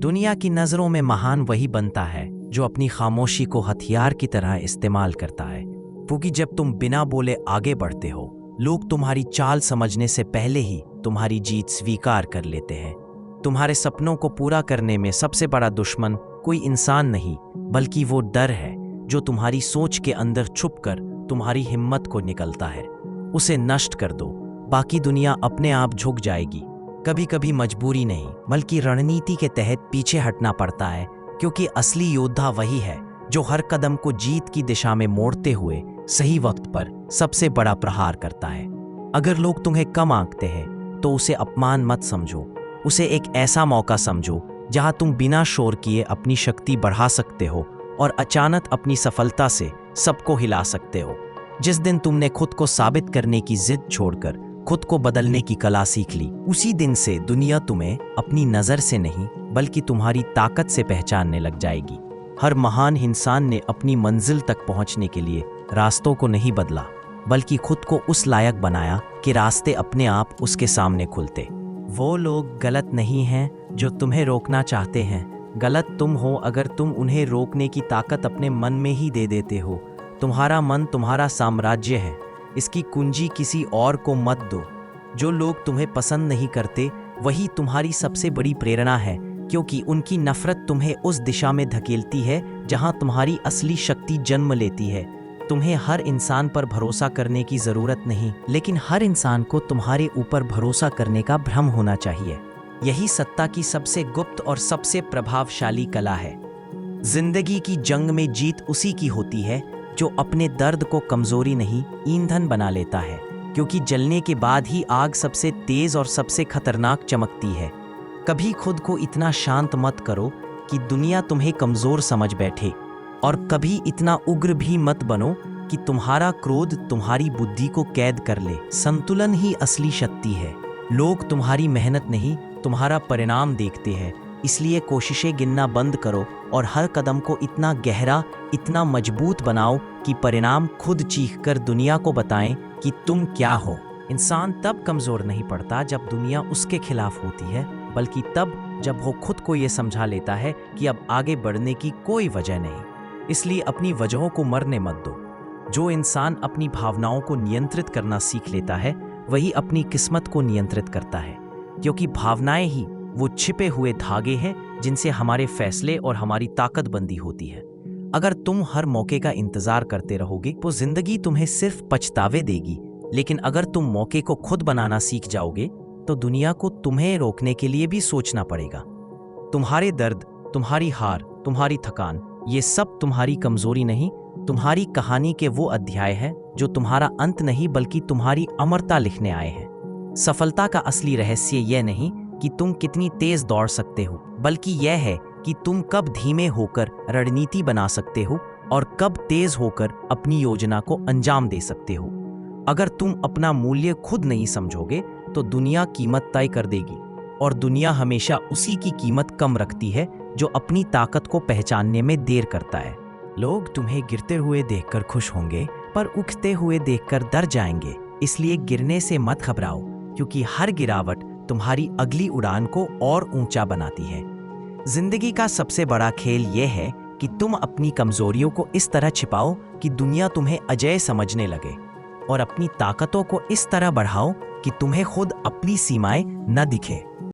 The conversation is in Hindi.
दुनिया की नज़रों में महान वही बनता है जो अपनी खामोशी को हथियार की तरह इस्तेमाल करता है, क्योंकि जब तुम बिना बोले आगे बढ़ते हो, लोग तुम्हारी चाल समझने से पहले ही तुम्हारी जीत स्वीकार कर लेते हैं। तुम्हारे सपनों को पूरा करने में सबसे बड़ा दुश्मन कोई इंसान नहीं, बल्कि वो डर है जो तुम्हारी सोच के अंदर छुपकर तुम्हारी हिम्मत को निकलता है। उसे नष्ट कर दो, बाकी दुनिया अपने आप झुक जाएगी। कभी कभी मजबूरी नहीं, बल्कि रणनीति के तहत पीछे हटना पड़ता है, क्योंकि असली योद्धा वही है जो हर कदम को जीत की दिशा में मोड़ते हुए सही वक्त पर सबसे बड़ा प्रहार करता है। अगर लोग तुम्हें कम आंकते हैं तो उसे अपमान मत समझो, उसे एक ऐसा मौका समझो जहां तुम बिना शोर किए अपनी शक्ति बढ़ा सकते हो और अचानक अपनी सफलता से सबको हिला सकते हो। जिस दिन तुमने खुद को साबित करने की जिद छोड़कर खुद को बदलने की कला सीख ली, उसी दिन से दुनिया तुम्हें अपनी नज़र से नहीं बल्कि तुम्हारी ताकत से पहचानने लग जाएगी। हर महान इंसान ने अपनी मंजिल तक पहुंचने के लिए रास्तों को नहीं बदला, बल्कि खुद को उस लायक बनाया कि रास्ते अपने आप उसके सामने खुलते। वो लोग गलत नहीं हैं जो तुम्हें रोकना चाहते हैं, गलत तुम हो अगर तुम उन्हें रोकने की ताकत अपने मन में ही दे देते हो। तुम्हारा मन तुम्हारा साम्राज्य है, इसकी कुंजी किसी और को मत दो। जो लोग तुम्हें पसंद नहीं करते वही तुम्हारी सबसे बड़ी प्रेरणा है, क्योंकि उनकी नफरत तुम्हें उस दिशा में धकेलती है जहां तुम्हारी असली शक्ति जन्म लेती है। तुम्हें हर इंसान पर भरोसा करने की जरूरत नहीं, लेकिन हर इंसान को तुम्हारे ऊपर भरोसा करने का भ्रम होना चाहिए। यही सत्ता की सबसे गुप्त और सबसे प्रभावशाली कला है। जिंदगी की जंग में जीत उसी की होती है जो अपने दर्द को कमजोरी नहीं, ईंधन बना लेता है, क्योंकि जलने के बाद ही आग सबसे तेज और सबसे खतरनाक चमकती है। कभी खुद को इतना शांत मत करो कि दुनिया तुम्हें कमजोर समझ बैठे, और कभी इतना उग्र भी मत बनो कि तुम्हारा क्रोध तुम्हारी बुद्धि को कैद कर ले। संतुलन ही असली शक्ति है। लोग तुम्हारी मेहनत नहीं, तुम्हारा परिणाम देखते हैं, इसलिए कोशिशें गिनना बंद करो और हर कदम को इतना गहरा, इतना मजबूत बनाओ कि परिणाम खुद चीखकर दुनिया को बताएं कि तुम क्या हो। इंसान तब कमजोर नहीं पड़ता जब दुनिया उसके खिलाफ होती है, बल्कि तब जब वो खुद को ये समझा लेता है कि अब आगे बढ़ने की कोई वजह नहीं। इसलिए अपनी वजहों को मरने मत दो। जो इंसान अपनी भावनाओं को नियंत्रित करना सीख लेता है वही अपनी किस्मत को नियंत्रित करता है, क्योंकि भावनाएं ही वो छिपे हुए धागे हैं जिनसे हमारे फैसले और हमारी ताकत बंदी होती है। अगर तुम हर मौके का इंतजार करते रहोगे तो जिंदगी तुम्हें सिर्फ पछतावे देगी, लेकिन अगर तुम मौके को खुद बनाना सीख जाओगे तो दुनिया को तुम्हें रोकने के लिए भी सोचना पड़ेगा। तुम्हारे दर्द, तुम्हारी हार, तुम्हारी थकान, ये सब तुम्हारी कमजोरी नहीं, तुम्हारी कहानी के वो अध्याय है जो तुम्हारा अंत नहीं बल्कि तुम्हारी अमरता लिखने आए हैं। सफलता का असली रहस्य यह नहीं कि तुम कितनी तेज दौड़ सकते हो, बल्कि यह है कि तुम कब धीमे होकर रणनीति बना सकते हो और कब तेज होकर अपनी योजना को अंजाम दे सकते हो। अगर तुम अपना मूल्य खुद नहीं समझोगे तो दुनिया कीमत तय कर देगी, और दुनिया हमेशा उसी की कीमत कम रखती है जो अपनी ताकत को पहचानने में देर करता है। लोग तुम्हें गिरते हुए देखकर खुश होंगे, पर उठते हुए देखकर डर जाएंगे। इसलिए गिरने से मत घबराओ, क्योंकि हर गिरावट तुम्हारी अगली उड़ान को और ऊंचा बनाती है। जिंदगी का सबसे बड़ा खेल यह है कि तुम अपनी कमजोरियों को इस तरह छिपाओ कि दुनिया तुम्हें अजेय समझने लगे, और अपनी ताकतों को इस तरह बढ़ाओ कि तुम्हें खुद अपनी सीमाएं न दिखे।